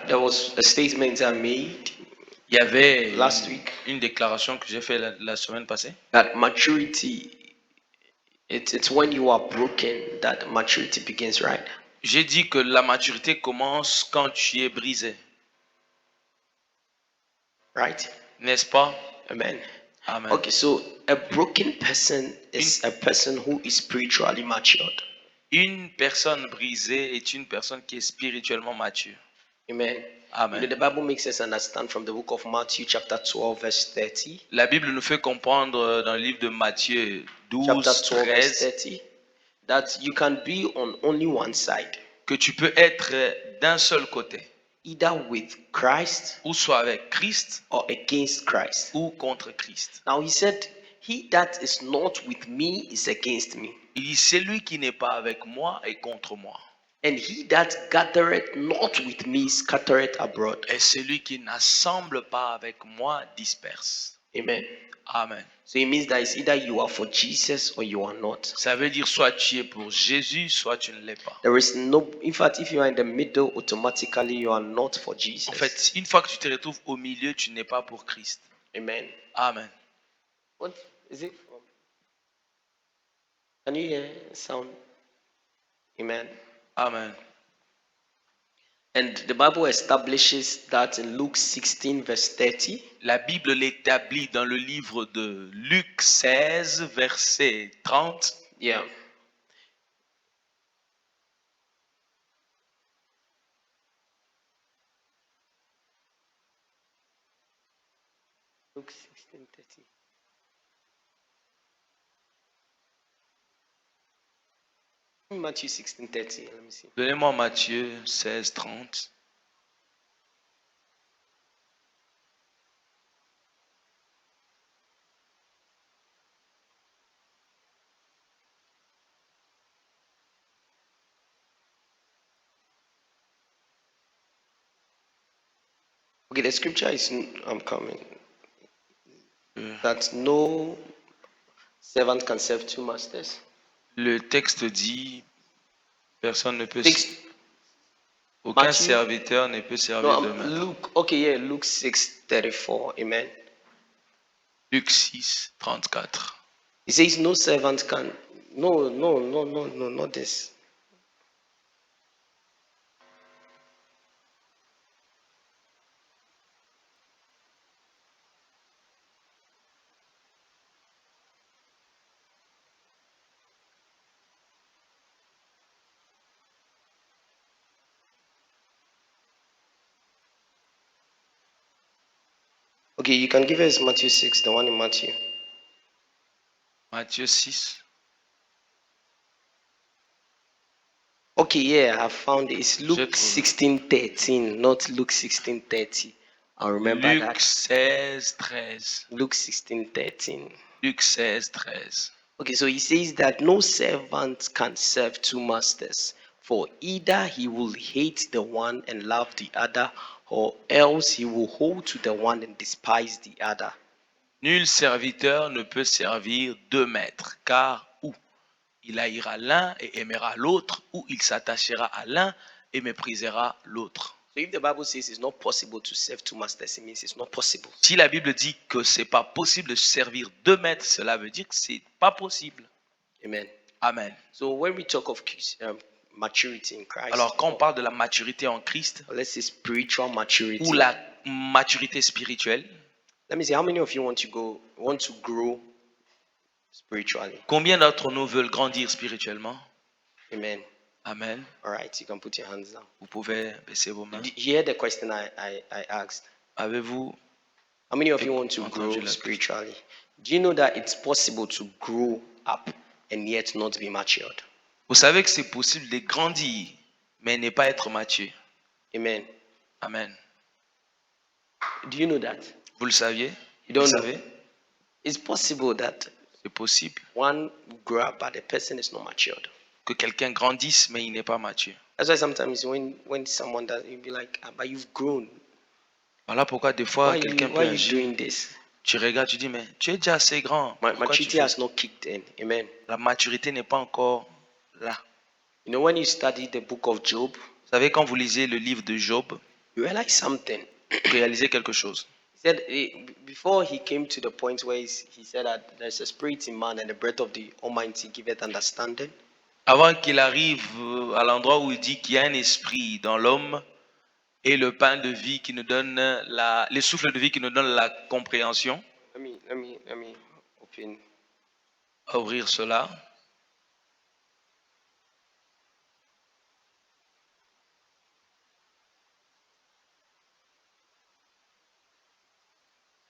There was a statement I made Il y avait last week une déclaration que j'ai faite la semaine passée. that maturity, it's when you are broken that maturity begins, right? J'ai dit que la maturité commence quand tu es brisé. Right? N'est-ce pas? Amen. Amen. Okay, so a broken person is a person who is spiritually matured. Une personne brisée est une personne qui est spirituellement mature. Amen. Amen. You know, the Bible makes us understand from the book of Matthew, chapter 12, verse 30. La Bible nous fait comprendre dans le livre de Matthieu Chapter 12, 12, verse 13 30, that you can be on only one side, que tu peux être d'un seul côté, either with Christ ou soit avec Christ or against Christ. ou contre Christ. Now he said, he that is not with me is against me. Il dit, celui qui n'est pas avec moi est contre moi. And he that gathereth not with me scattereth abroad. Et celui qui n'assemble pas avec moi disperse. Amen. Amen. So it means that it's either you are for Jesus or you are not. Ça veut dire soit tu es pour Jésus, soit tu ne l'es pas. There is no, in fact, if you are in the middle, automatically you are not for Jesus. En fait, une fois que tu te retrouves au milieu, tu n'es pas pour Christ. Amen. Amen. What is it from? Can you hear sound? Amen. Amen. And the Bible establishes that in Luke 16, verse 30. La Bible l'établit dans le livre de Luc 16, verset 30. Yeah. Luke 16, 30. Matthew 16, 30. Let me see. Donnez-moi Matthieu 16, 30. Okay, the scripture is, I'm coming, that no servant can serve two masters. Le texte dit, personne ne peut, Six, aucun Matthieu? serviteur ne peut servir de no, maître. Luke, okay, yeah, Luke 6, 34. Amen. Luc 6, 34. It says no servant can, no, not this. Okay, you can give us Matthew 6, the one in Matthew. Matthieu 6. Okay, yeah, I found it. It's Luke trouvé. 16, 13, not Luke 16, 30. I remember Luc that. 16, 13. Luke 16, 13. Luc 16, 13. Okay, so he says that no servant can serve two masters, for either he will hate the one and love the other, or else he will hold to the one and despise the other. Nul serviteur ne peut servir deux maîtres, car ou il haïra l'un et aimera l'autre, ou il s'attachera à l'un et méprisera l'autre. So if the Bible says it's not possible to serve two masters, it means it's not possible. Si la Bible dit que c'est pas possible de servir deux maîtres, cela veut dire que c'est pas possible. Amen. Amen. So when we talk of maturity in Christ, Alors quand on parle de la maturité en Christ, let's say spiritual maturity, ou la maturité spirituelle, let me see, how many of you want to grow spiritually? combien d'entre nous veulent grandir spirituellement? Amen. Amen. All right, you can put your hands down. Vous pouvez baisser vos mains. Did you hear the question I asked? Avez-vous How many of you want to grow entendu la spiritually? Do you know that it's possible to grow up and yet not be matured? Vous savez que c'est possible de grandir, mais ne pas être mature. Amen. Amen. Do you know that? Vous le saviez? You don't Vous know. savez? It's possible that C'est possible. one will grow up, but the person is not matured. que quelqu'un grandisse, mais il n'est pas mature. That's why sometimes when someone does, you'll be like, "Ah, but you've grown. Voilà pourquoi des fois, Why quelqu'un you, peut why you agir. doing this?" Tu regardes, tu dis, mais tu es déjà assez grand. Pourquoi tu Maturity fais has ça? not kicked in. Amen. La maturité n'est pas encore là. You know, when you study the book of Job, Vous savez, quand vous lisez le livre de Job, you realize something. vous réalisez quelque chose. He said before he came to the point where he said that there's a spirit in man and the breath of the Almighty giveth understanding. Avant qu'il arrive à l'endroit où il dit qu'il y a un esprit dans l'homme et le pain de vie qui nous donne les souffles de vie qui nous donnent la compréhension, Let me open. à ouvrir cela.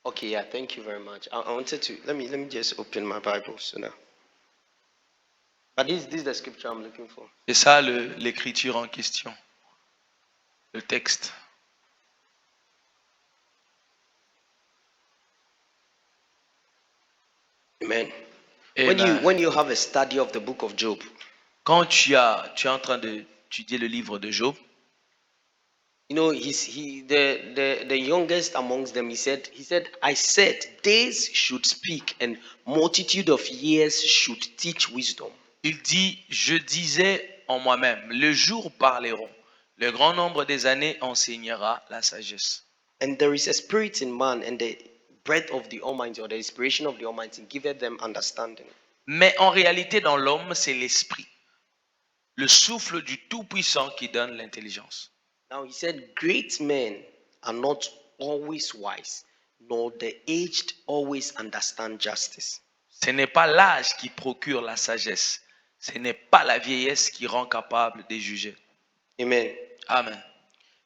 Okay, yeah, thank you very much. I wanted to let me just open my Bible so now. But this is the scripture I'm looking for. C'est ça l'écriture en question, le texte. Amen. Amen. When you have a study of the book of Job, Quand tu es en train d'étudier le livre de Job, you know, the youngest amongst them, he said, I said, days should speak and multitude of years should teach wisdom. il dit, je disais en moi-même, les jours parleront, le grand nombre des années enseignera la sagesse. And there is a spirit in man, and the breath of the Almighty or the inspiration of the Almighty giveth them understanding. Mais en réalité, dans l'homme, c'est l'esprit, le souffle du Tout-Puissant qui donne l'intelligence. Now he said, great men are not always wise, nor the aged always understand justice. Ce n'est pas l'âge qui procure la sagesse, ce n'est pas la vieillesse qui rend capable de juger. Amen. Amen.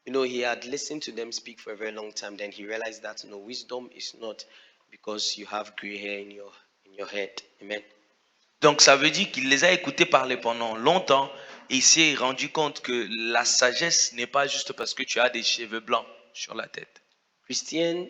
You know, he had listened to them speak for a very long time. Then he realized that wisdom is not because you have gray hair in your head. Amen. Donc ça veut dire qu'il les a écoutés parler pendant longtemps et il s'est rendu compte que la sagesse n'est pas juste parce que tu as des cheveux blancs sur la tête. Christian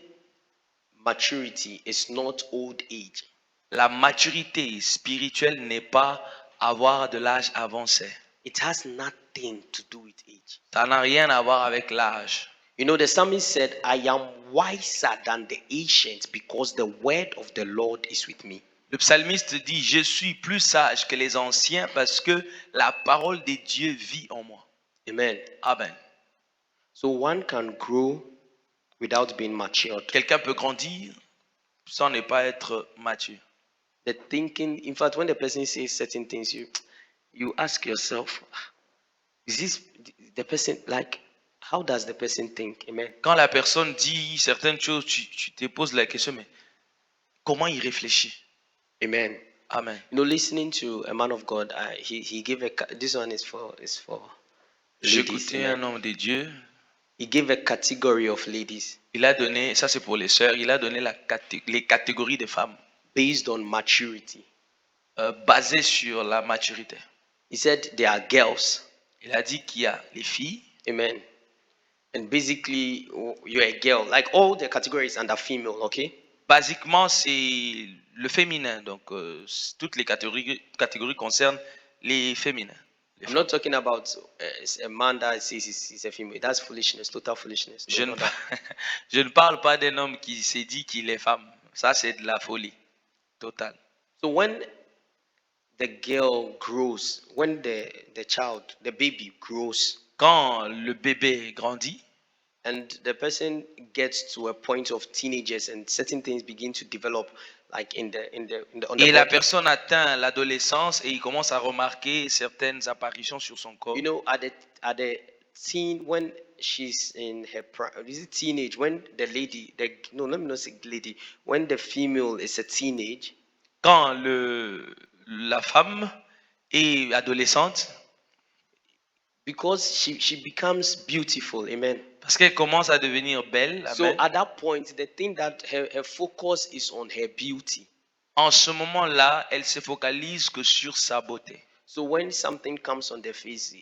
maturity is not old age. La maturité spirituelle n'est pas avoir de l'âge avancé. It has nothing to do with age. Ça n'a rien à voir avec l'âge. You know, the psalmist said, I am wiser than the ancients because the word of the Lord is with me. Le psalmiste dit, je suis plus sage que les anciens parce que la parole de Dieu vit en moi. Amen. Amen. So one can grow without being matured. Quelqu'un peut grandir sans ne pas être mature. The thinking, in fact, when the person says certain things, you ask yourself, is this the person, like, how does the person think? Amen. Quand la personne dit certaines choses, tu te poses la question, mais comment il réfléchit? Amen. Amen. You know, listening to a man of God, he gave this one is for J'ai ladies. écouté un homme de Dieu. He gave a category of ladies Il a donné, ça c'est pour les sœurs, il a donné les catégories des femmes based on maturity. basées sur la maturité. He said there are girls. Il a dit qu'il y a les filles. Amen. And basically, you're a girl. Like all the categories under female, okay? Basiquement, c'est le féminin. Donc, toutes les catégories concernent les féminins. I'm not talking about a man that says he's a female. That's foolishness, total foolishness. Je No, ne, no, that. je ne parle pas d'un homme qui s'est dit qu'il est femme. Ça, c'est de la folie totale. So when the girl grows, when the child, the baby grows, Quand le bébé grandit and the person gets to a point of teenagers and certain things begin to develop, like on the et la body. personne atteint l'adolescence et il commence à remarquer certaines apparitions sur son corps. You know, at the teen, when she's in her is it teenage, when the lady, no, let me not say lady, when the female is a teenage, Quand la femme est adolescente, because she becomes beautiful, amen. parce qu'elle commence à devenir belle, So amen. at that point, the thing that her focus is on her beauty. En ce moment-là, elle se focalise que sur sa beauté. So when something comes on the face,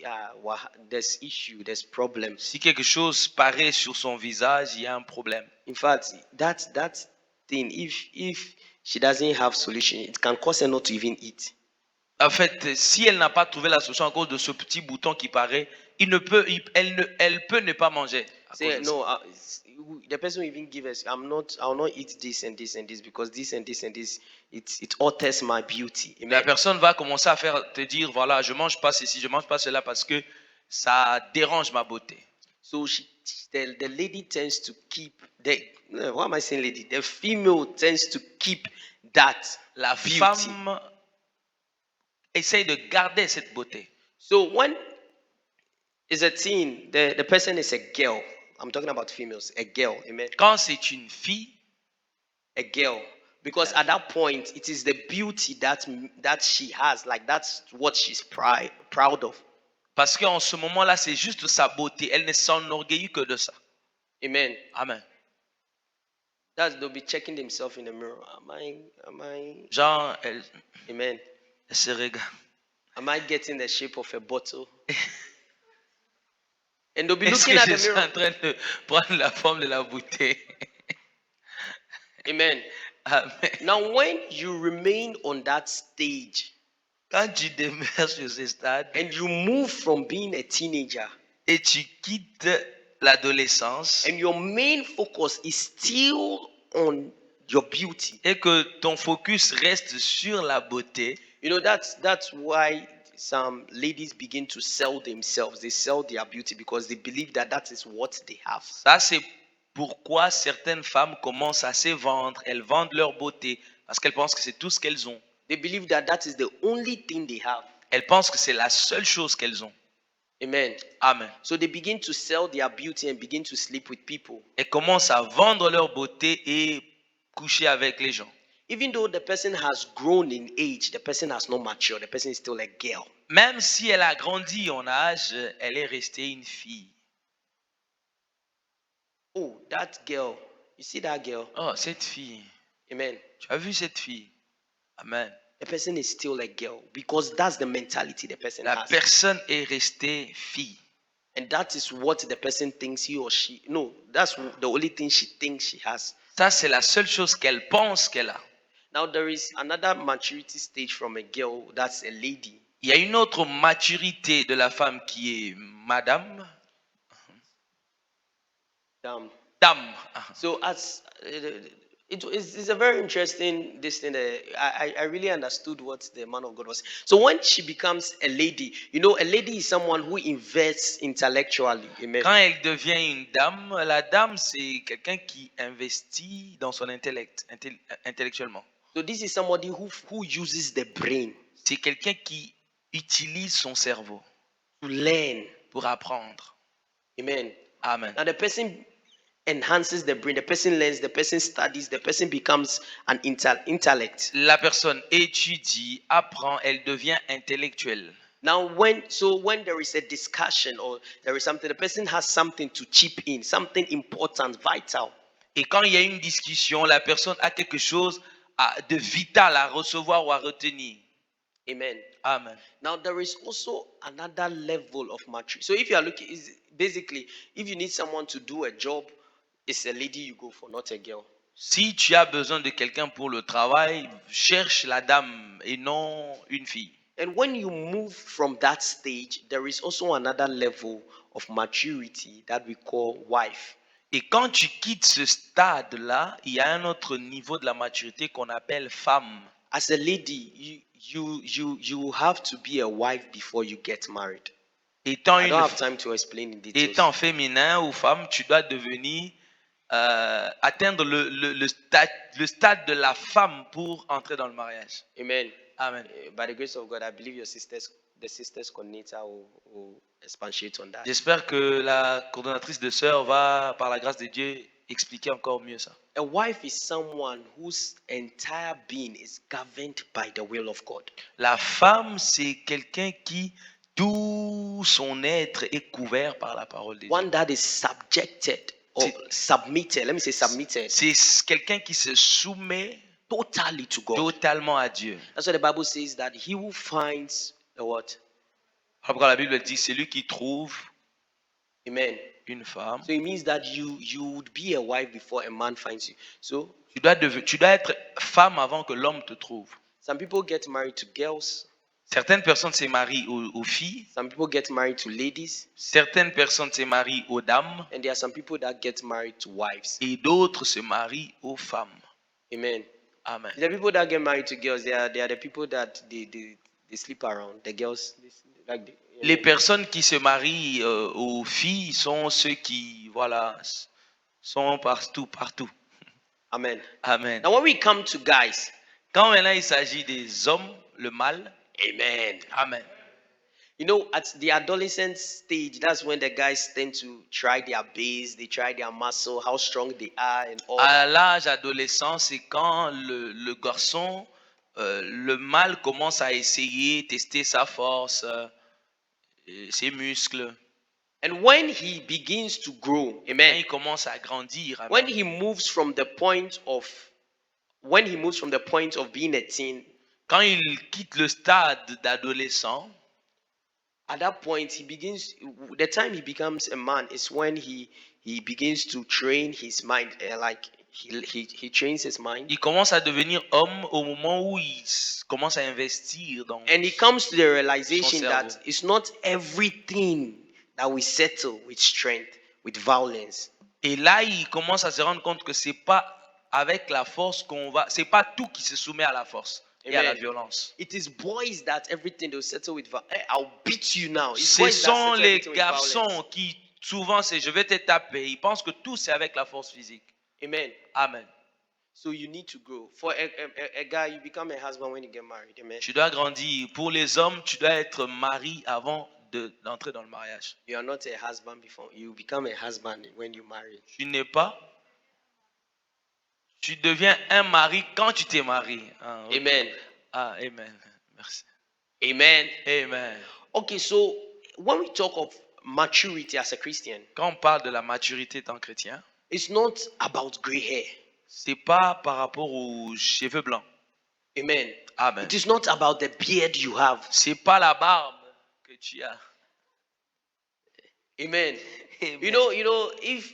there's issue, there's problems. Si quelque chose paraît sur son visage, il y a un problème. In fact, that thing, if she doesn't have solution, it can cause her not to even eat. En fait, si elle n'a pas trouvé la solution à cause de ce petit bouton qui paraît, elle peut ne pas manger à cause Say de ça. no. The person will even give us. I'll not eat this and this and this because this and this and this. It alters my beauty. La Amen. personne va commencer à te dire, voilà, je mange pas ceci, je mange pas cela parce que ça dérange ma beauté. So the lady tends to keep why am I saying lady? The female tends to keep that La beauty. femme essaye de garder cette beauté. So when is a teen, the person is a girl. I'm talking about females, a girl. Amen. Quand c'est une fille, A girl. Because at that point, it is the beauty that she has. Like that's what she's proud of. parce qu'en ce moment-là, c'est juste sa beauté. Elle ne s'enorgueillit que de ça. Amen. Amen. They'll be checking themselves in the mirror. Am I? Genre, elle Amen. se regarde. Am I getting the shape of a bottle? And they'll be Est-ce looking que at je the suis mirror. en train de prendre la forme de la bouteille? Amen. Amen. Now, when you remain on that stage Quand tu demeures sur ce stade and you move from being a teenager et tu quittes l'adolescence and your main focus is still on your beauty, et que ton focus reste sur la beauté, you know, that's why some ladies begin to sell themselves. They sell their beauty because they believe that is what they have. ça c'est pourquoi certaines femmes commencent à se vendre. Elles vendent leur beauté parce qu'elles pensent que c'est tout ce qu'elles ont. They believe that is the only thing they have. Elles pensent que c'est la seule chose qu'elles ont. Amen. Amen. So they begin to sell their beauty and begin to sleep with people. Elles commencent à vendre leur beauté et coucher avec les gens. Even though the person has grown in age, the person has not matured, the person is still a girl. Même si elle a grandi en âge, elle est restée une fille. Oh, that girl. You see that girl? Oh, cette fille. Amen. Tu as vu cette fille? Amen. The person is still a girl because that's the mentality the person La has. personne est restée fille. And that is what the person thinks he or she. No, that's the only thing she thinks she has. Ça, c'est la seule chose qu'elle pense qu'elle a. Now, there is another maturity stage from a girl, that's a lady. Il y a une autre maturité de la femme qui est madame. Dame. So, it's a very interesting this thing. I really understood what the man of God was. So when she becomes a lady, you know, a lady is someone who invests intellectually. Amen. Quand elle devient une dame, la dame, c'est quelqu'un qui investit dans son intellect, intellectuellement. So this is somebody who uses the brain C'est quelqu'un qui utilise son cerveau to learn. pour apprendre. Amen. Amen. Now the person enhances the brain, the person learns, the person studies, the person becomes an intellect. La personne étudie, apprend, elle devient intellectuelle. Now when there is a discussion or there is something, the person has something to chip in, something important, vital. Et quand il y a une discussion, la personne a quelque chose de vital à recevoir ou à retenir. Amen. Amen. Now there is also another level of maturity. So if you are looking, basically, if you need someone to do a job, it's a lady you go for, not a girl. Si tu as besoin de quelqu'un pour le travail, cherche la dame et non une fille. And when you move from that stage, there is also another level of maturity that we call wife. Et quand tu quittes ce stade-là, il y a un autre niveau de la maturité qu'on appelle femme. As a lady, you have to be a wife before you get married. Étant, I don't have time to explain in details. étant féminin ou femme, tu dois devenir atteindre le stade de la femme pour entrer dans le mariage. Amen. Amen. By the grace of God, I believe the sisters coordinator will expatiate on that. J'espère que la coordonnatrice de sœurs va, par la grâce de Dieu, expliquer encore mieux ça. A wife is someone whose entire being is governed by the will of God. La femme, c'est quelqu'un qui, tout son être est couvert par la parole de Dieu. One that is subjected or submitted. Let me say submitted. C'est quelqu'un qui se soumet Totally to God. totalement à Dieu. That's what the Bible says, that he who finds a what? Après, la Bible dit, c'est lui qui trouve Amen. une femme. So it means that you would be a wife before a man finds you. So Tu dois être femme avant que l'homme te trouve. some people get married to girls. Certaines personnes se marient aux filles, some people get married to ladies, certaines personnes se marient aux dames and there are some people that get married to wives. et d'autres se marient aux femmes. Amen. Amen. The people that get married to girls, they are the people that they sleep around. The girls, like Les personnes qui se marient aux filles sont ceux qui, voilà, sont partout. Amen. Amen. Now when we come to guys, Quand maintenant il s'agit des hommes, le mâle, amen. amen. You know, at the adolescent stage, that's when the guys tend to try their base, they try their muscle, how strong they are, and all À that. l'âge adolescent, c'est quand le garçon, le mâle commence à essayer, tester sa force, ses muscles. And when he begins to grow, Quand amen. il commence à grandir, amen. When he moves from the point of being a teen, Quand il quitte le stade d'adolescent, at that point the time he becomes a man is when he begins to train his mind, like he trains his mind, il commence à devenir homme au moment où il commence à investir dans and he comes to the realization Son that cerveau. it's not everything that we settle with strength, with violence. Et là, il commence à se rendre compte que c'est pas avec la force qu'on va, c'est pas tout qui se soumet à la force et à la Amen. violence. It is boys that everything they'll settle with I'll beat you now. It's Ce boys that sont settle les everything with violence. garçons qui souvent c'est je vais te taper. Ils pensent que tout c'est avec la force physique. Amen. Amen. So you need to grow. For a guy, you become a husband when you get married. Amen. Tu dois grandir. Pour les hommes, tu dois être mari avant d'entrer dans le mariage. You are not a husband before. You become a husband when you marry. Tu n'es pas. Tu deviens un mari quand tu t'es marié. Ah, ok. Amen. Ah, amen. Merci. Amen. Amen. Okay, so when we talk of maturity as a Christian, Quand on parle de la maturité tant chrétien, it's not about gray hair. c'est pas par rapport aux cheveux blancs. Amen. Amen. It is not about the beard you have. C'est pas la barbe que tu as. Amen. Amen. You know, if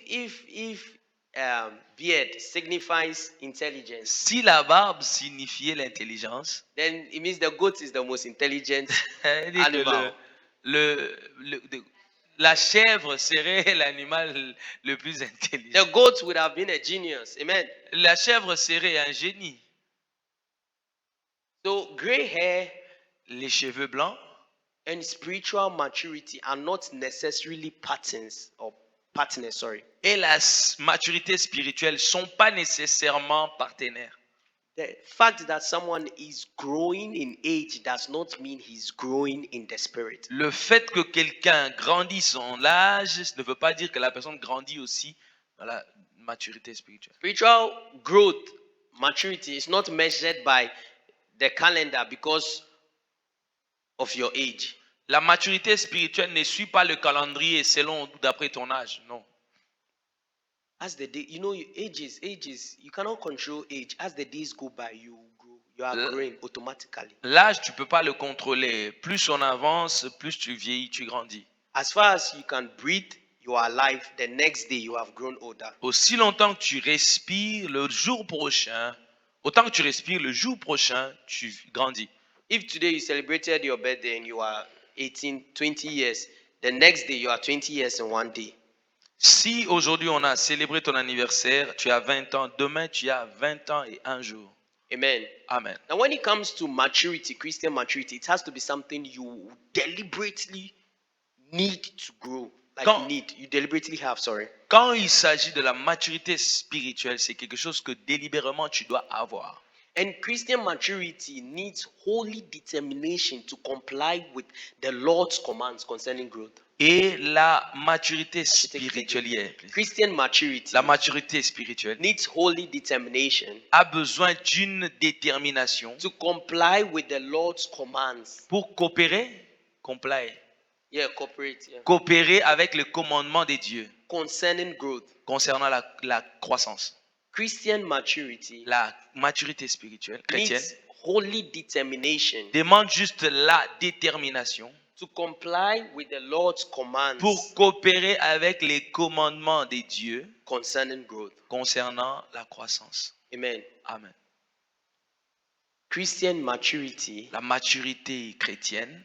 beard signifies intelligence, Si la barbe signifiait l'intelligence, then it means the goat is the most intelligent elle dit que animal. la chèvre serait l'animal le plus intelligent. The goat would have been a genius. Amen. La chèvre serait un génie. So gray hair Les cheveux blancs and spiritual maturity are not necessarily partners. et la maturité spirituelle sont pas nécessairement partenaires. The fact that someone is growing in age does not mean he's growing in the spirit. Le fait que quelqu'un grandisse en âge ne veut pas dire que la personne grandit aussi dans la maturité spirituelle. Spiritual growth, maturity is not measured by the calendar because of your age. La maturité spirituelle ne suit pas le calendrier selon ou d'après ton âge, non. As the day, ages, you cannot control age. As the days go by, you grow. You are growing automatically. L'âge, tu peux pas le contrôler. Plus on avance, plus tu vieillis, tu grandis. As far as you can breathe, you are alive. The next day, you have grown older. Aussi longtemps que tu respires, autant que tu respires, le jour prochain, tu grandis. If today you celebrated your birthday and you are 18, 20 years, the next day you are 20 years in one day. Si aujourd'hui on a célébré ton anniversaire, tu as 20 ans, demain tu as 20 ans et un jour. Amen. Amen. Now, when it comes to maturity, Christian maturity, it has to be something you deliberately need to grow. You deliberately have, sorry. Quand il s'agit de la maturité spirituelle, c'est quelque chose que délibérément tu dois avoir. And Christian maturity needs holy determination to comply with the Lord's commands concerning growth. Et la maturité spirituelle, Christian maturity la maturité spirituelle needs holy determination a besoin d'une détermination to comply with the Lord's commands. pour coopérer avec le commandement de Dieu Concerning growth. concernant la croissance. Christian maturity La maturité spirituelle chrétienne needs holy determination demande juste la détermination to comply with the Lord's commands pour coopérer avec les commandements de Dieu concerning growth. concernant la croissance. Amen. Amen. Christian maturity La maturité chrétienne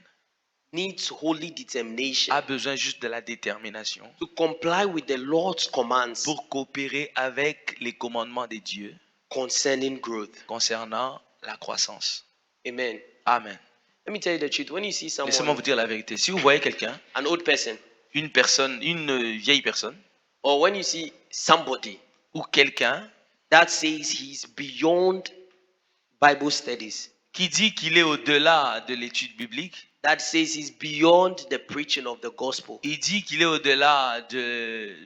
needs holy determination a besoin juste de la détermination to comply with the Lord's commands pour coopérer avec les commandements de Dieu concerning growth. concernant la croissance. Amen. Amen. Let me tell you the truth. When you see Laissez-moi someone, vous dire la vérité. Si vous voyez quelqu'un, an old person, une personne, une vieille personne, or when you see somebody ou quelqu'un that says he's beyond Bible studies, qui dit qu'il est au-delà de l'étude biblique, that says he's beyond the preaching of the gospel, il dit qu'il est au-delà du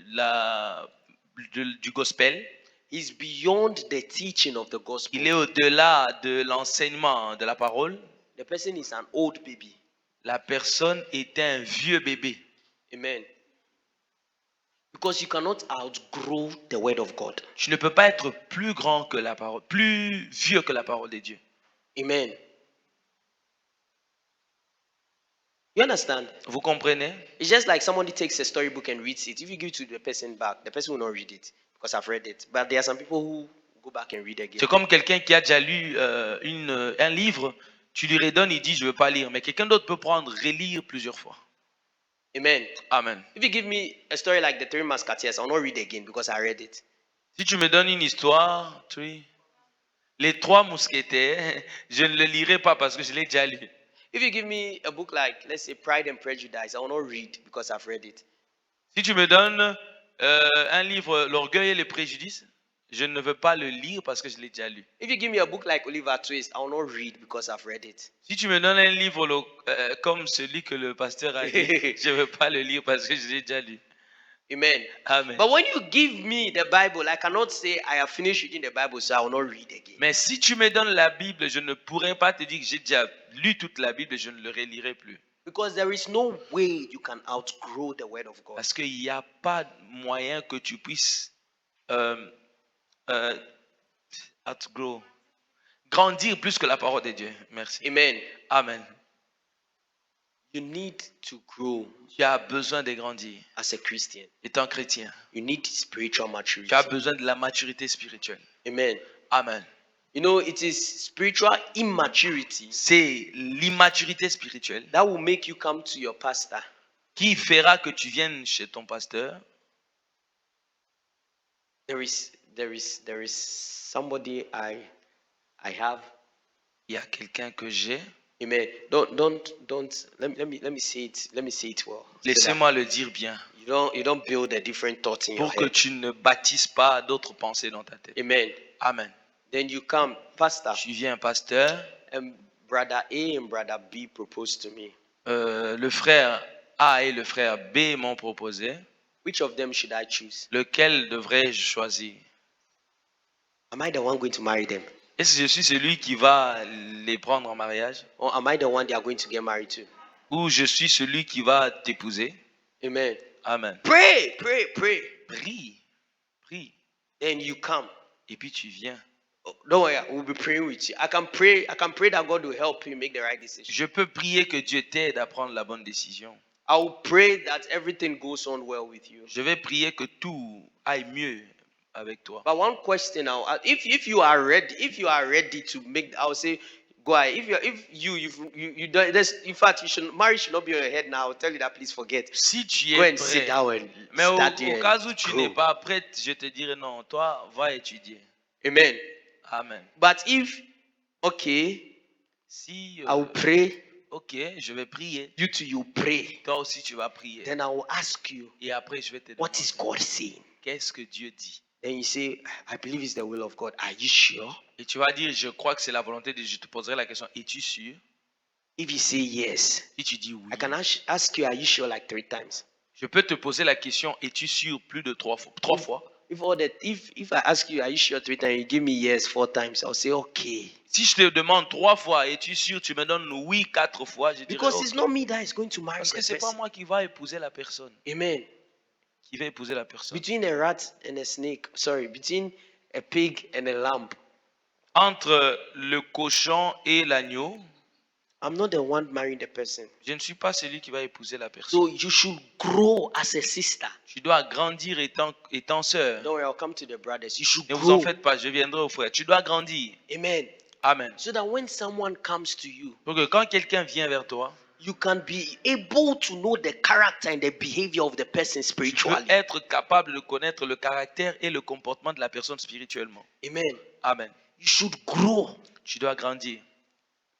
gospel, he's beyond the teaching of the gospel. il est au-delà de l'enseignement de la parole, The person is an old baby. la personne est un vieux bébé. Amen. Because you cannot outgrow the word of God. Tu ne peux pas être plus grand que la parole, plus vieux que la parole de Dieu. Amen. You understand? Vous comprenez? It's just like somebody takes a storybook and reads it. If you give it to the person back, the person will not read it because I've read it. But there are some people who go back and read again. C'est comme quelqu'un qui a déjà lu un livre, tu lui redonnes, il dit je ne veux pas lire. Mais quelqu'un d'autre peut prendre, relire plusieurs fois. Amen. Amen. If you give me a story like the Three Musketeers, I'll not read again because I read it. Si tu me donnes une histoire, les trois mousquetaires, je ne le lirai pas parce que je l'ai déjà lu. If you give me a book like, let's say, Pride and Prejudice, I will not read because I've read it. Si tu me donnes un livre, L'Orgueil et les Préjudices, je ne veux pas le lire parce que je l'ai déjà lu. If you give me a book like Oliver Twist, I will not read because I've read it. Si tu me donnes un livre comme celui que le pasteur a lu, je ne veux pas le lire parce que je l'ai déjà lu. Amen. Amen. But when you give me the Bible, I cannot say I have finished reading the Bible, so I will not read again. Mais si tu me donnes la Bible, je ne pourrai pas te dire que j'ai déjà lu toute la Bible et je ne le relirai plus. Because there is no way you can outgrow the word of God. Parce qu'il n'y a pas moyen que tu puisses outgrow, grandir plus que la parole de Dieu. Merci. Amen. Amen. You need to grow Tu as besoin de grandir. as a Christian. Étant chrétien, You need spiritual maturity. tu as besoin de la maturité spirituelle. Amen. Amen. You know, it is spiritual immaturity C'est l'immaturité spirituelle that will make you come to your pastor qui fera que tu viennes chez ton pasteur. there is somebody I have. Il y a quelqu'un que j'ai. Amen. Don't let me say it. Let me say it well. So that Laissez-moi le dire bien. you don't build a different thought in your Pour que head. tu ne bâtisses pas d'autres pensées dans ta tête. Amen. Amen. Then you come, pastor, Tu viens, pasteur. and brother A and brother B proposed to me. Le frère A et le frère B m'ont proposé. Which of them should I choose? Lequel devrais-je choisir? Am I the one going to marry them? Est-ce que je suis celui qui va les prendre en mariage? Or am I the one they are going to get married to? Ou je suis celui qui va t'épouser? Amen. Amen. Pray. Prie. Prie. Then you come. Et puis tu viens. Oh, don't worry, we'll be praying with you. I can pray that God will help you make the right decision. Je peux prier que Dieu t'aide à prendre la bonne décision. I will pray that everything goes on well with you. Je vais prier que tout aille mieux avec toi. But one question now, if you are ready to make, I will say, go ahead. If you don't, in fact, marriage should not be on your head now. I'll tell you that, please forget. Si tu Go es and sit prêt, down and mais au study cas and où tu grow. n'es pas prête, je te dirai non, toi, va étudier. Amen. Amen. But if, okay, Si, I will pray, ok, je vais prier. you too, you pray. Toi aussi, tu vas prier. Then I will ask you, Et après, je vais te what demander, is God saying? qu'est-ce que Dieu dit? Then you say, I believe it's the will of God. Are you sure? Et tu vas dire, je crois que c'est la volonté de Dieu. Je te poserai la question, es-tu sûr? If you say yes, Si tu dis oui, I can ask you, are you sure, like 3 times. je peux te poser la question, es-tu sûr plus de 3 fois? 3 fois. If I ask you, are you sure 3 times, you give me yes 4 times, I'll say, okay. Si je te demande 3 fois, es-tu sûr, tu me donnes oui 4 fois, je dirai Because ok. it's not me that is going to marry Parce que the c'est pas person. moi qui va épouser la personne. Amen. Qui va épouser la personne. Between a rat and a snake, between a pig and a lamb, Entre le cochon et l'agneau, I'm not the one marrying the person. je ne suis pas celui qui va épouser la personne. So you should grow as a sister. Tu dois grandir étant sœur. Don't worry, I'll come to the brothers. You should Ne vous en grow. faites pas, je viendrai aux frères. Tu dois grandir. Amen. Amen. So that when someone comes to you, Pour que quand quelqu'un vient vers toi, you can be able to know the character and the behavior of the person tu peux spiritually. être capable de connaître le caractère et le comportement de la personne spirituellement. Amen. Amen. You should grow. Tu dois grandir.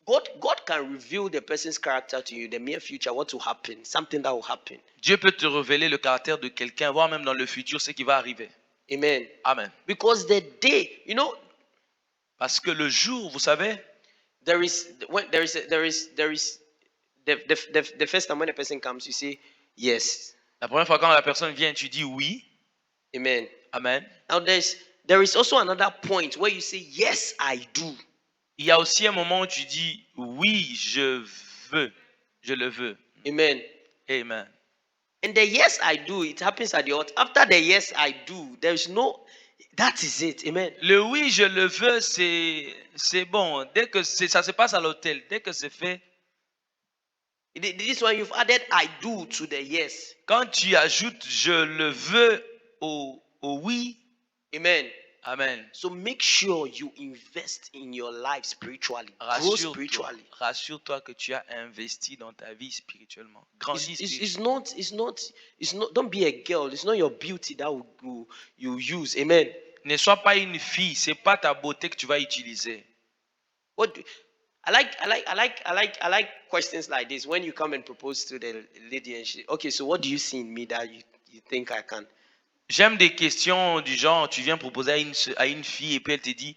God can reveal the person's character to you in the near future, what will happen, something that will happen. Dieu peut te révéler le caractère de quelqu'un, voire même dans le futur ce qui va arriver. Amen. Amen. Because the day, Parce que le jour, vous savez, there is the first time when a person comes, you say yes. la première fois quand la personne vient, tu dis oui. Amen. Amen. Now there is also another point where you say yes, I do. Il y a aussi un moment où tu dis oui, je veux. Je le veux. Amen. Amen. And the yes, I do, it happens at the altar. After the yes, I do, there is no, that is it. Amen. Le oui, je le veux, c'est bon. Dès que ça se passe à l'hôtel, dès que c'est fait, This one you've added I do to the yes. quand tu ajoutes je le veux au oui, Amen. amen. So make sure you invest in your life spiritually. Grow spiritually. Rassure-toi que tu as investi dans ta vie spirituellement. Grandis It's not, don't be a girl. It's not your beauty that you use. Amen. Ne sois pas une fille, c'est pas ta beauté que tu vas utiliser. I like questions like this. When you come and propose to the lady and she, okay, so what do you see in me that you think I can? J'aime des questions du genre, tu viens proposer à une fille et puis elle te dit,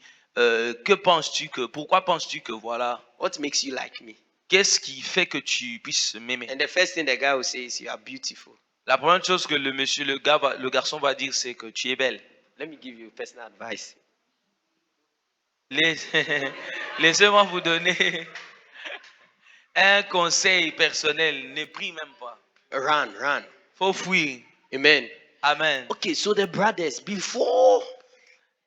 pourquoi penses-tu que voilà, What makes you like me? qu'est-ce qui fait que tu puisses m'aimer? And the first thing the guy will say is you are beautiful. La première chose que le garçon va dire, c'est que tu es belle. Let me give you personal advice. Laissez-moi vous donner un conseil personnel, ne prie même pas. Run. Faut fuir. Amen. Amen. Okay, so the brothers, before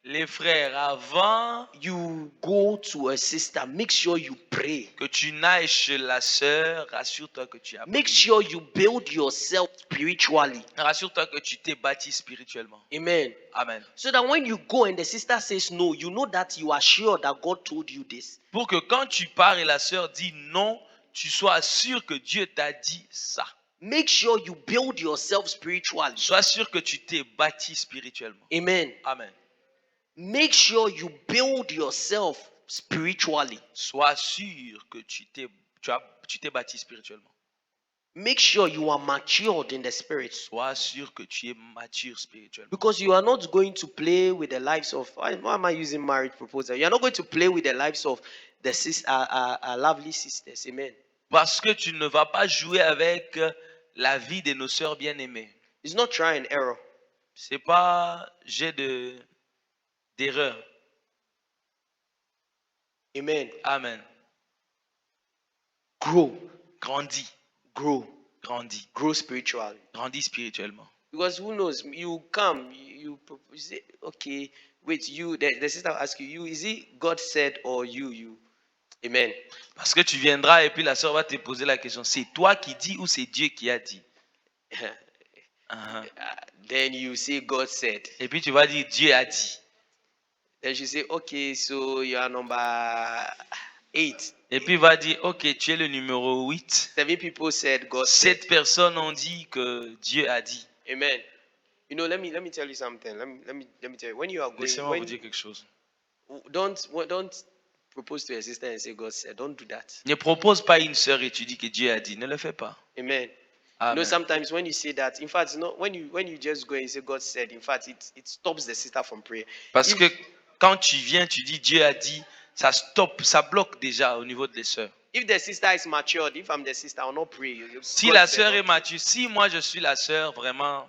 Les frères, avant you go to a sister, make sure you pray. que tu n'ailles chez la sœur, rassure-toi que tu as Make prié. sure you build yourself spiritually. Rassure-toi que tu t'es bâti spirituellement. Amen. Amen. So that when you go and the sister says no, you know that you are sure that God told you this. Pour que quand tu pars et la sœur dit non, tu sois sûr que Dieu t'a dit ça. Make sure you build yourself spiritually. Sois sûr que tu t'es bâti spirituellement. Amen. Amen. Make sure you build yourself spiritually. Sois sûr que tu t'es bâti spirituellement. Make sure you are matured in the spirit. Sois sûr que tu es mature spirituellement. Because you are not going to play with the lives of, why am I using marriage proposal? You are not going to play with the lives of the lovely sisters. Amen. Parce que tu ne vas pas jouer avec la vie de nos sœurs bien-aimées. It's not try and error. C'est pas jet d'erreur. Amen. Amen. Grow. Grandis. Grow spiritually. Grandis spirituellement. Because who knows, you come, you say, okay, wait, the sister will ask you, is it God said or you? Amen. Parce que tu viendras et puis la sœur va te poser la question, c'est toi qui dis ou c'est Dieu qui a dit? Then you say God said. Et puis tu vas dire Dieu a dit. Then she say, okay, so you are number 8. Et puis il va dire, ok, tu es le numéro 8. 7 people said God said. 7 personnes ont dit que Dieu a dit. Amen. You know, let me tell you something. Let me tell you. When you are going, Laissez-moi vous dire quelque chose. don't propose to your sister and say God said. Don't do that. Ne propose pas à une sœur et tu dis que Dieu a dit. Ne le fais pas. Amen. Amen. You know, sometimes when you say that, in fact, when you just go and say God said, in fact, it stops the sister from praying. Parce que quand tu viens, tu dis Dieu a dit, ça bloque déjà au niveau des sœurs. If the sister is matured, if I'm the sister, I will not pray. Si God la said, sœur okay. est mature, si moi je suis la sœur, vraiment.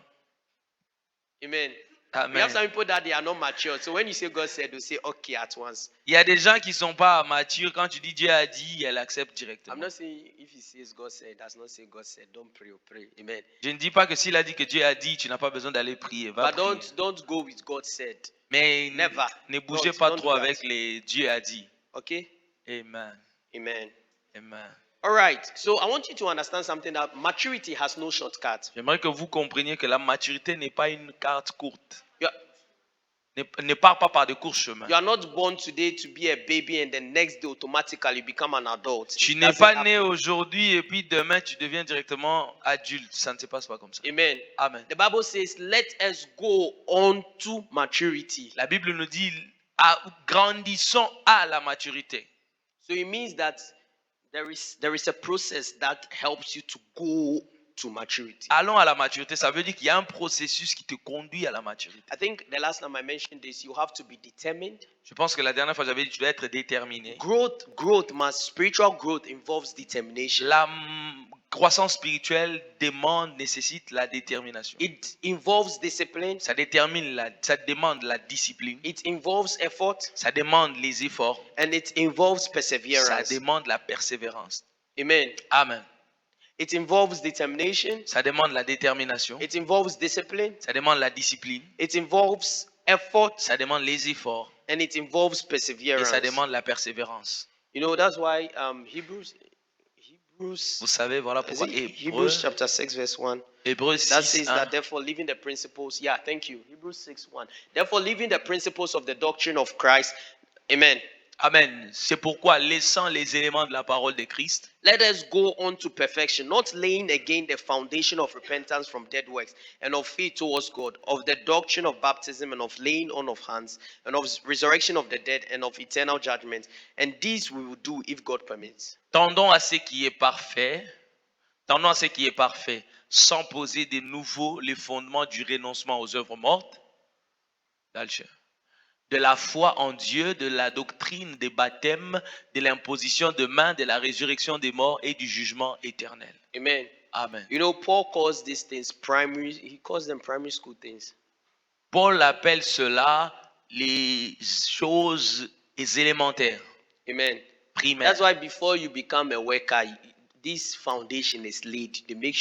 Amen. Amen. We have some people that they are not mature. So when you say God said, they say okay at once. Il y a des gens qui ne sont pas matures. Quand tu dis Dieu a dit, elle accepte directement. I'm not saying if he says God said, does not say God said, don't pray or pray. Amen. Je ne dis pas que s'il a dit que Dieu a dit, tu n'as pas besoin d'aller prier. Va But prier. don't go with God said. Mais Never. ne bougez Don't pas do trop that. avec les Dieu a dit. Okay? Amen. Amen. Amen. All right. So I want you to understand something, that maturity has no shortcut. J'aimerais que vous compreniez que la maturité n'est pas une carte courte. Ne pars pas par de courts chemins. You are not born today to be a baby and then next day automatically become an adult. Tu It n'es doesn't pas happen. né aujourd'hui et puis demain tu deviens directement adulte. Ça ne se passe pas comme ça. Amen. Amen. The Bible says, let us go on to maturity. La Bible nous dit grandissons à la maturité. So it means that there is a process that helps you to go to maturity. Allons à la maturité, ça veut dire qu'il y a un processus qui te conduit à la maturité. I think the last time I mentioned this, you have to be determined. Je pense que la dernière fois j'avais dit tu dois être déterminé. Spiritual growth involves determination. La croissance spirituelle nécessite la détermination. It involves discipline. Ça demande la discipline. It involves effort. Ça demande les efforts. And it involves Ça perseverance. demande la persévérance. Amen. Amen. It involves determination. Ça demande la détermination. It involves discipline. Ça demande la discipline. It involves effort. Ça demande les efforts. And it involves Et perseverance. ça demande la persévérance. You know, that's why Hebrews Vous savez, voilà is pourquoi it Hebrews chapter 6 verse 1. Hébreux That 6, says 1. that therefore leaving the principles, yeah, thank you. Hebrews 6:1. Therefore leaving the principles of the doctrine of Christ. Amen. Amen. C'est pourquoi, laissant les éléments de la parole de Christ, Let us go on to perfection, not laying again the foundation of repentance from dead works and of faith towards God, of the doctrine of baptism and of laying on of hands, and of resurrection of the dead and of eternal judgment. And these we will do if God permits. tendons à ce qui est parfait, sans poser de nouveau les fondements du renoncement aux œuvres mortes, de la foi en Dieu, de la doctrine des baptêmes, de l'imposition de mains, de la résurrection des morts et du jugement éternel. Amen. Amen. You know, Paul calls these things primary, he calls them primary school things. Paul appelle cela les choses élémentaires, Amen. primaires. That's why before you become a worker, this foundation is laid. We make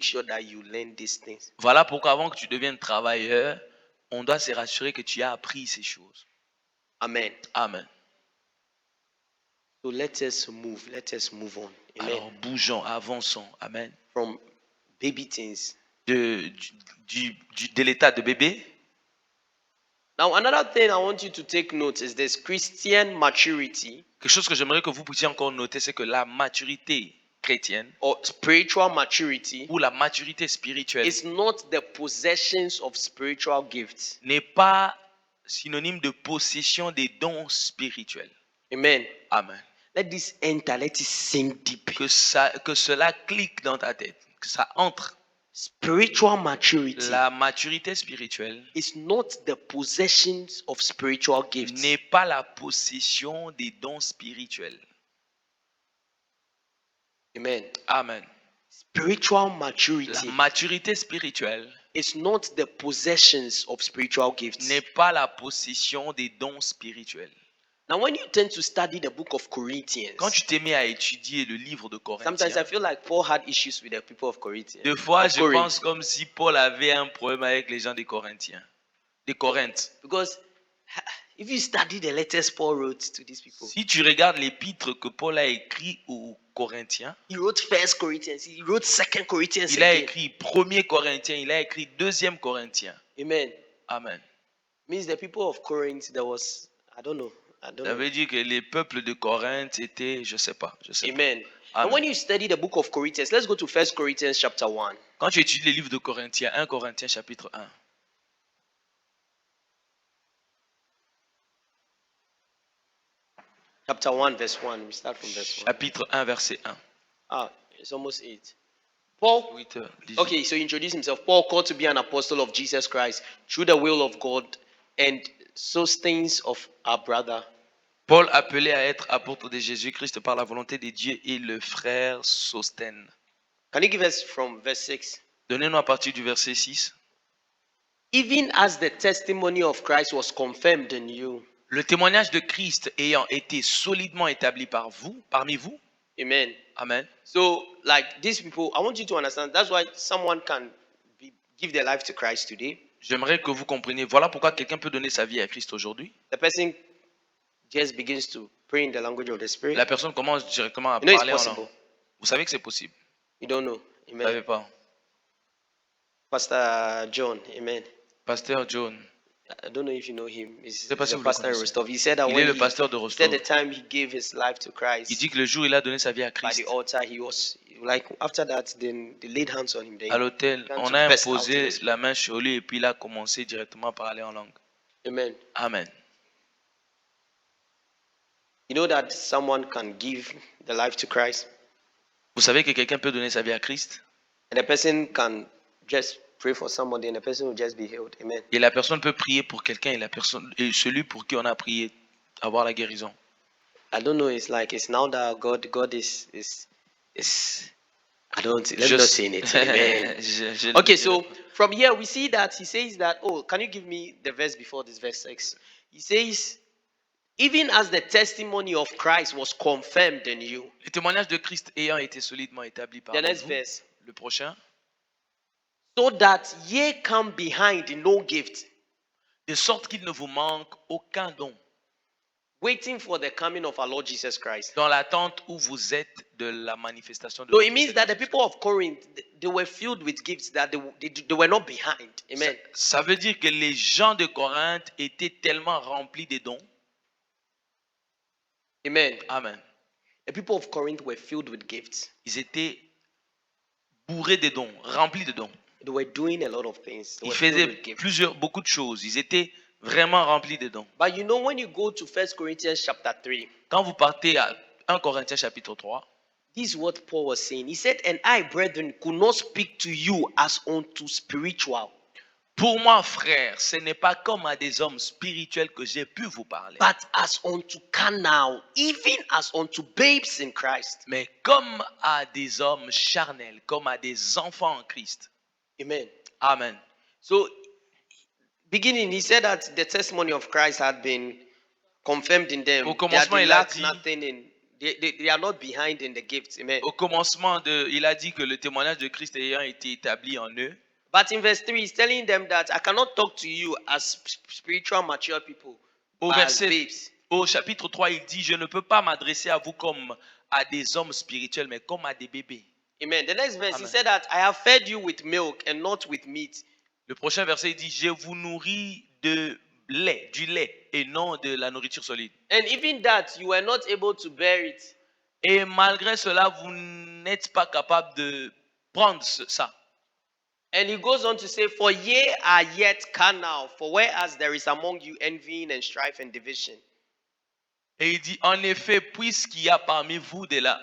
sure that you learn these things. Voilà pourquoi avant que tu deviennes travailleur, on doit se rassurer que tu as appris ces choses. Amen. Amen. So let us move on. Amen. Alors bougeons, avançons. Amen. From baby things. De l'état de bébé. Now, another thing I want you to take note is this Christian maturity Quelque chose que j'aimerais que vous puissiez encore noter, c'est que la maturité chrétienne or spiritual maturity ou la maturité spirituelle is not the possessions of spiritual gifts. n'est pas synonyme de possession des dons spirituels. Amen. Amen. Let this enter, let it sink deep. Que cela clique dans ta tête, que ça entre. Spiritual maturity La maturité spirituelle is not the possessions of spiritual gifts. n'est pas la possession des dons spirituels. Amen. Amen. Spiritual La maturity maturité spirituelle is not the possessions of spiritual gifts. n'est pas la possession des dons spirituels. Now, when you tend to study the book of Corinthians, Quand tu t'es mis à étudier le livre de sometimes I Corinthiens, feel like Paul had issues with the people of Corinthians. deux fois of je Corinth. pense comme si Paul avait un problème avec les gens des Corinthiens, des Corinthes. Because if you study the letters Paul wrote to these people, Si tu regardes l'épître que Paul a écrit aux Corinthiens, he wrote First Corinthians, he wrote Second Corinthians il a again. écrit 1er Corinthiens, il a écrit 2e Corinthiens. Amen. Amen. Means the people of Corinth, there was, I don't know. Ça veut dire que les peuples de Corinthe étaient, je sais pas. Amen. Amen. And when you study the book of Corinthians, let's go to First Corinthians chapter 1. Quand tu étudies les livres de Corinthiens, 1 Corinthiens chapitre 1. Chapter 1, verse 1. We start from verse 1. Chapitre 1, verset 1. Ah, it's almost 8. Paul, 8, okay, so he introduced himself. Paul, called to be an apostle of Jesus Christ through the will of God and Sosthenes of our brother. Paul appelé à être apôtre de Jésus-Christ par la volonté de Dieu et le frère Sosthène. Can you give us from verse 6? Donnez-nous à partir du verset 6. Even as the testimony of Christ was confirmed in you. Le témoignage de Christ ayant été solidement établi parmi vous. Amen. Amen. So, like these people, I want you to understand that's why someone can give their life to Christ today. J'aimerais que vous compreniez. Voilà pourquoi quelqu'un peut donner sa vie à Christ aujourd'hui. The person just begins to pray in the language of the Spirit. La personne commence directement à You know it's parler en possible. langue. Vous savez que c'est possible. You don't know. Vous ne savez Amen. pas. Pastor John. Amen. Pasteur John. I don't know if you know him. He's sais pas si a vous le pastor in connaissez. Rostov. He said that Il est when le pasteur de he said Rostov. the time he gave his life to Il Christ dit que le jour où il a donné sa vie à by Christ, the altar, he was like after that, then they laid hands on him. Then à l'autel, began on to a burst out in the imposé spirit. la main sur lui et puis il a commencé directement à parler en langue. Amen. Amen. You know that someone can give the life to Christ, Vous savez que quelqu'un peut donner sa vie à Christ and the person can just pray for somebody, and the person will just be healed. Amen. et la personne peut prier pour quelqu'un et celui pour qui on a prié avoir la guérison. I don't know. It's now that God is. I don't. Let me not say it. Amen. Okay, so from here we see that he says that. Oh, can you give me the verse before this, verse 6? He says, even as the testimony of Christ was confirmed in you. Le témoignage de Christ ayant été solidement établi par The next vous, verse. le prochain, So that ye come behind in no gift, de sorte qu'il ne vous manque aucun don, waiting for the coming of our Lord Jesus Christ. dans l'attente où vous êtes de la manifestation de So notre it means Seigneur that the Jésus. people of Corinth, they were filled with gifts, that they were not behind. Amen. Ça veut dire que les gens de Corinthe étaient tellement remplis des dons. Amen. Amen. The people of Corinth were filled with gifts. Ils étaient bourrés de dons, remplis de dons. They were doing a lot of things. They Ils were filled faisaient with gifts. beaucoup de choses. Ils étaient vraiment remplis de dons. But you know, when you go to 1 Corinthians chapter 3, Quand vous partez à 1 Corinthiens chapitre 3, this is what Paul was saying. He said, and I, brethren, could not speak to you as unto spiritual, pour moi, frère, ce n'est pas comme à des hommes spirituels que j'ai pu vous parler, but as unto carnal, even as unto babes in Christ. mais comme à des hommes charnels, comme à des enfants en Christ. Amen. Amen. So, beginning, he said that the testimony of Christ had been confirmed in them. Au That commencement, they il a lack dit- nothing in. They are not behind in the gifts. Amen. Au commencement, il a dit que le témoignage de Christ ayant été établi en eux. But in verse 3, he's telling them that I cannot talk to you as spiritual mature people, Au, but as verset, babes. au chapitre 3, il dit, je ne peux pas m'adresser à vous comme à des hommes spirituels, mais comme à des bébés. Amen. The next verse, he Amen. said that I have fed you with milk and not with meat. Le prochain verset, il dit, je vous nourris de lait, du lait, et non de la nourriture solide. And even that, you were not able to bear it. Et malgré cela, vous n'êtes pas capable de prendre ça. And he goes on to say, for ye are yet carnal, for whereas there is among you envying and strife and division. Et il dit, en effet, puisqu'il y a parmi vous de la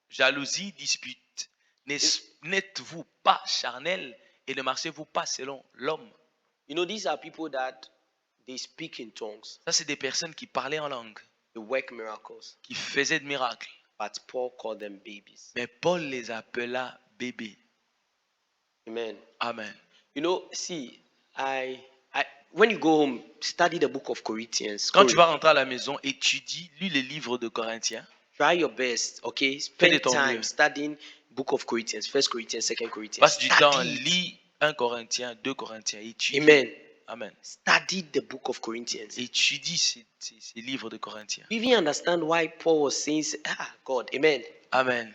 jalousie, dispute, n'êtes-vous pas charnel et ne marchez-vous pas selon l'homme? You know, these are people that they speak in tongues, Ça, c'est des personnes qui parlaient en langue, they work miracles. qui faisaient de miracles. But Paul called them babies. Mais Paul les appela bébés. Amen. Amen. You know, see, when you go home, study the book of Corinthians. Quand tu vas rentrer à la maison, étudie, lis les livres de Corinthiens. Try your best, okay? Fais de Spend ton time mieux. studying book of Corinthians, 1 Corinthians, 2 Corinthians. Passe du temps, Study it. lis 1 Corinthiens, 2 Corinthiens, étudie. Amen. Amen. Study the book of Corinthians. Étudie ces livres de Corinthiens. You even understand why Paul was saying, God, amen. Amen.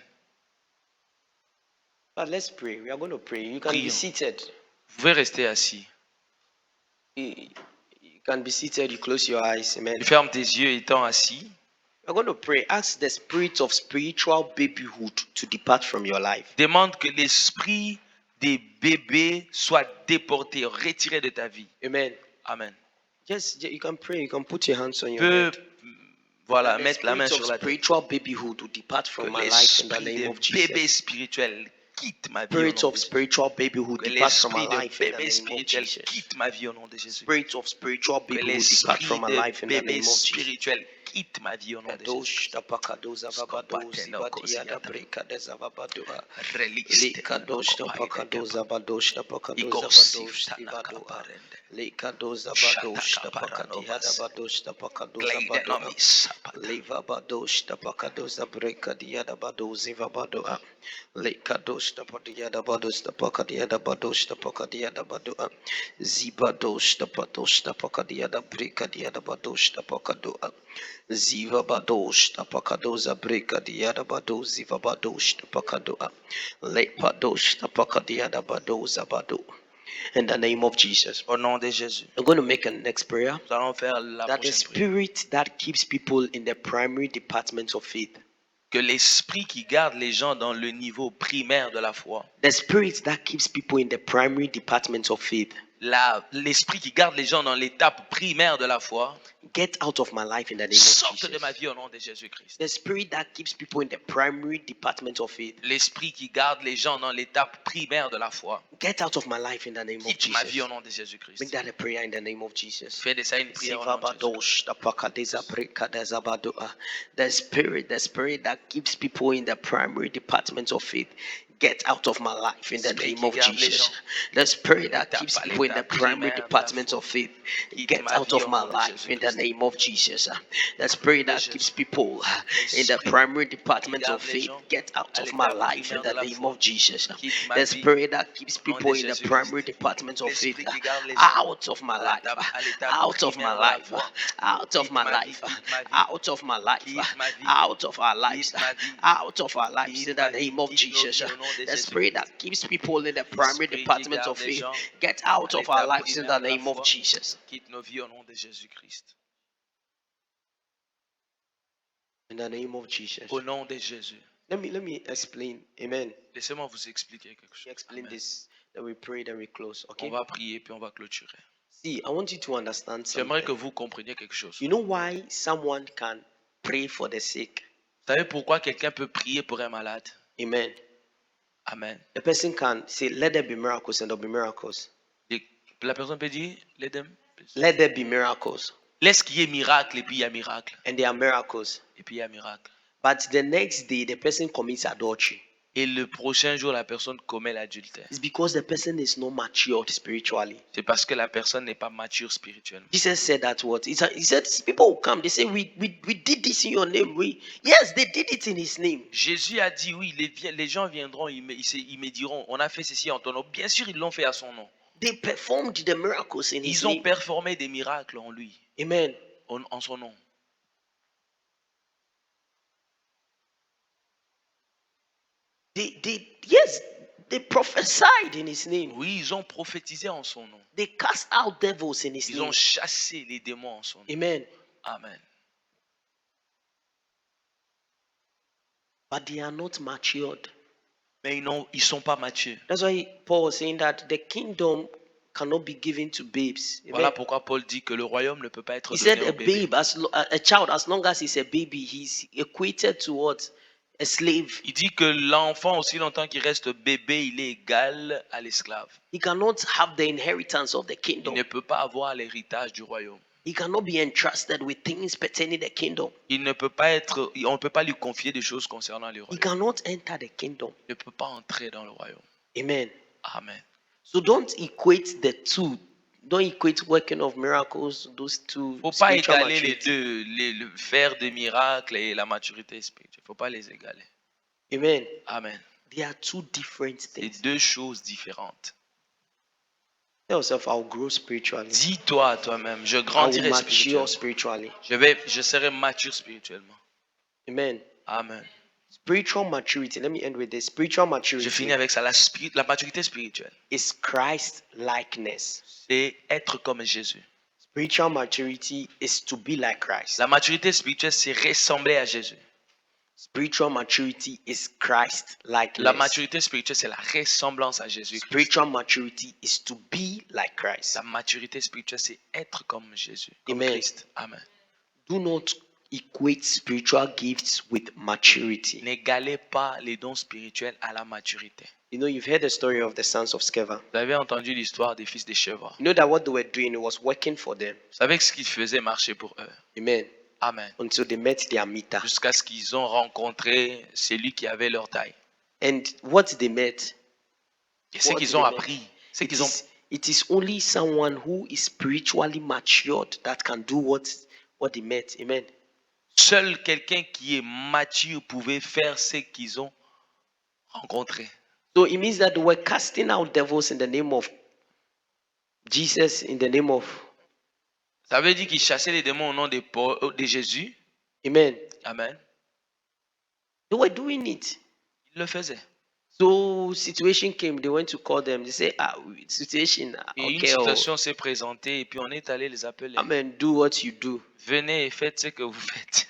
But let's pray. We are going to pray. You can be Prions. seated. Vous pouvez rester assis. You can be seated. You close your eyes. Amen. Tu fermes tes yeux étant assis. We're going to pray. Ask the spirit of spiritual babyhood to depart from your life. Demande que l'esprit des bébés soit déporté, retiré de ta vie. Amen. Amen. Just you can pray. You can put your hands on your Peux, head. voilà, That the mettre la main spirit sur of la tête. spiritual babyhood will depart Que from my life in the l'esprit name des of Jesus. bébés spirituels quitte ma vie au nom Spirit de of Jésus. spiritual babyhood Que depart from my l'esprit de life in the bébé name of spirituel Jesus. quitte ma vie au nom de Jésus. Spirit of spiritual Que babyhood depart l'esprit from my de life in the bébé name of Jesus. spirituel quitte ma vie au nom de Jésus. Kadosh tapakadoza vabadozi vadiada brekadeza vabadoa. Release Le kadosh tapakadoza vadosh tapakadoza vadosh tivadoa. Le kadoza vadosh tapakadihada vadosh tapakadoza vadoa. Le vabadosh tapakadoza brekadiada vadozi vabadoa. Le kadosh tapadiada vadosh tapakadiada vadosh tapakadiada vadoa. Zibadosh tapadosh tapakadiada brekadiada vadosh tapakadoa. Ziva badosh tapakadoza breka diada bado ziva badosh tapakadoa le padosh tapakadiada badoza bado In the name of Jesus. Au nom de Jésus. I'm going to make a next prayer. Nous allons faire la That the prochaine prière. spirit that keeps people in the primary departments of faith, Que l'esprit qui garde les gens dans le niveau primaire de la foi, the spirit that keeps people in the primary departments of faith, l'esprit qui garde les gens dans l'étape primaire de la foi, get out of my life in the name of sorte de ma Jesus. vie au nom de Jésus-Christ. The spirit that keeps people in the primary departments of faith, L'esprit qui garde les gens dans l'étape primaire de la foi, get out of my life in the name of quitte ma vie au Jesus. nom de Jésus-Christ. Make that a prayer in the name of Jesus. Fais de ça une prière au nom de Jésus. The spirit that keeps people in the primary departments of faith, get out of my life in the name of Jesus. The spirit that keeps people in the primary departments of faith, get out of my life in the name of Jesus. The spirit that keeps people in the primary departments of faith, get out of my life in the name of Jesus. The spirit that keeps people in the primary departments of faith, out of my life, out of my life, out of my life, out of my life, out of our lives, out of our lives in the name of Jesus. The spirit that keeps people in the primary departments of faith, get out of our lives in the name of Jesus. Quitte nos vies au nom de Jésus-Christ. In the name of Jesus. Au nom de Jésus. Let me explain. Amen. Laissez-moi vous expliquer quelque Let chose. me explain Amen. this. Then we pray, then we close. On Okay. va prier puis on va clôturer. See, I want you to understand J'aimerais que something. vous compreniez quelque chose. You know why someone can pray for the sick? Vous savez pourquoi quelqu'un peut prier pour un malade? Amen. Amen. A person can say, "Let there be miracles," and there'll be miracles. La personne peut dire, Let there be miracles, laisse qu'il y ait miracle et puis il y a miracle. and there are miracles. Et puis il y a miracle. But the next day, the person commits adultery. Et le prochain jour, la personne commet l'adultère. It's because the person is not matured spiritually. C'est parce que la personne n'est pas mature spirituellement. Jesus said that what? He said, people will come. They say, we did this in your name. Yes, they did it in his name. Jésus a dit, oui, les gens viendront, ils me diront, on a fait ceci en ton nom. Bien sûr, ils l'ont fait à son nom. They performed the miracles in his Ils ont name. performé des miracles en lui, Amen. en son nom. They prophesied in his name. Oui, ils ont prophétisé en son nom. They cast out devils in his Ils name. ont chassé les démons en son nom. Amen. Amen. But they are not matured. Mais ils sont pas matures. That's why Paul was saying that the kingdom cannot be given to babes. Amen. Voilà pourquoi Paul dit que le royaume ne peut pas être He donné said aux a bébés. babe, a child, as long as he's a baby, he's equated to what? A slave. Il dit que l'enfant, aussi longtemps qu'il reste bébé, il est égal à l'esclave. He cannot have the inheritance of the Il kingdom. ne peut pas avoir l'héritage du royaume. He cannot be entrusted with things pertaining the kingdom. On ne peut pas lui confier des choses concernant le He royaume. cannot enter the kingdom. Il ne peut pas entrer dans le royaume. Amen. Amen. So don't equate the two. Don't equate working of miracles, those two. Il ne faut pas spiritual égaler les maturity. deux, le faire des miracles et la maturité spirituelle. Il ne faut pas les égaler. Amen. Amen. They are two different C'est things. deux choses différentes. Tell yourself, I'll grow spiritually. Dis-toi à toi-même, je I will grandirai mature spirituellement. spiritually. Je serai mature spirituellement. Amen. Amen. Spiritual maturity. Let me end with this. Spiritual Je maturity finis avec ça. La maturité spirituelle, is Christ likeness. c'est être comme Jésus. Spiritual maturity is to be like Christ. La maturité spirituelle, c'est ressembler à Jésus. Spiritual maturity is Christ La likeness. maturité spirituelle, c'est la ressemblance à Jésus. Spiritual maturity is to be like Christ. La maturité spirituelle, c'est être comme Jésus, comme Amen. Christ. Amen. Do not equate spiritual gifts with maturity. N'égalez pas les dons spirituels à la maturité. You know, you've heard the story of the sons of Sceva. Vous avez entendu l'histoire des fils des Sheva. You know that what they were doing, it was working for them. Vous savez que ce qu'ils faisaient marchait pour eux. Amen. Amen. Until they met their meter. Jusqu'à ce qu'ils ont rencontré celui qui avait leur taille. And what they met, Et ce What qu'ils they ont met. appris, c'est it qu'ils ont... it is only someone who is spiritually matured that can do what they met. Amen. Seul quelqu'un qui est mature pouvait faire ce qu'ils ont rencontré. So it means that they were casting out devils in the name of Jesus, in the name of Ça veut dire qu'ils chassaient les démons au nom de Jésus. Amen. Amen. They were doing it. Ils le faisaient. So situation came, they went to call them. They say, situation. Et une Okay, situation s'est présentée et puis on est allé les appeler. amen. Do what you do. Venez et faites ce que vous faites.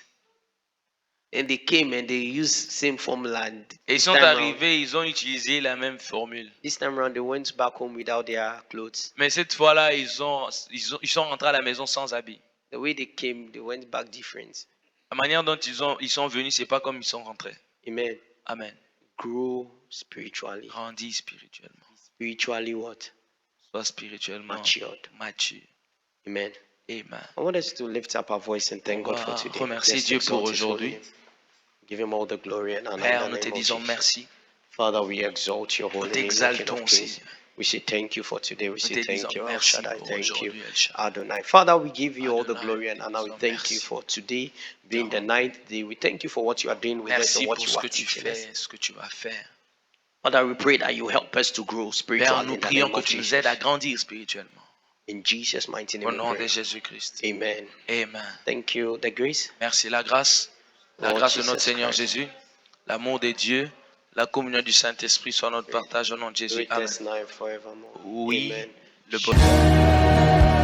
And they came and they used same formula. And Et ils this sont time round- arrivés, ils ont utilisé la même formule. This time around, they went back home without their clothes. Mais cette fois-là, ils sont rentrés à la maison sans habit. The way they came, they went back different. La manière dont ils sont venus, c'est pas comme ils sont rentrés. Amen. Amen. Grow spiritually. Grandis spirituellement. Spiritually what? Sois spirituellement Matured. mature. Amen. Amen. I want us to lift up our voice and thank On God for va today. remercier Let's Dieu exalt pour His holy aujourd'hui. name. Give Him all the glory and honor. Père, in nous the te name of disons Jesus. merci. Father, we exalt your Nous holy name, King t'exaltons, of Kings. Seigneur. We say thank you for today. We Nous say te thank disons you, El merci Shaddai. pour Thank you, aujourd'hui, El Shaddai. Adonai. Father, we give you all the Adonai, glory and honor. We nous thank merci. you for today being the ninth day. We thank you for what you are doing with us Merci and what pour you ce are que tu teaching us. fais, ce que tu vas faire. Father, we pray that you help us to grow Père, spiritually nous in the prions name que of tu nous Jesus. aides à grandir spirituellement. In Jesus' mighty Au name we nom de pray. Jésus-Christ. Amen. Amen. Thank you. The grace. Merci. La grâce Lord de notre Jesus Seigneur Christ. Jésus, l'amour de Dieu, la communion du Saint-Esprit soit notre partage au nom de Jésus. With Amen. us now and forevermore. Oui, Amen. le bonheur.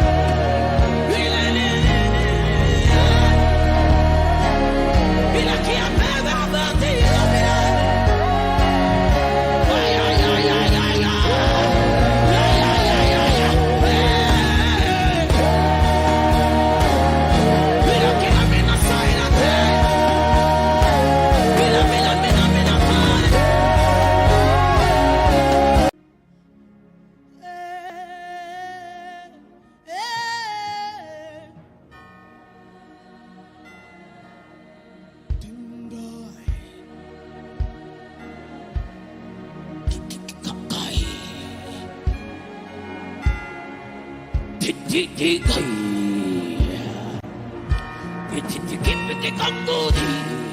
It's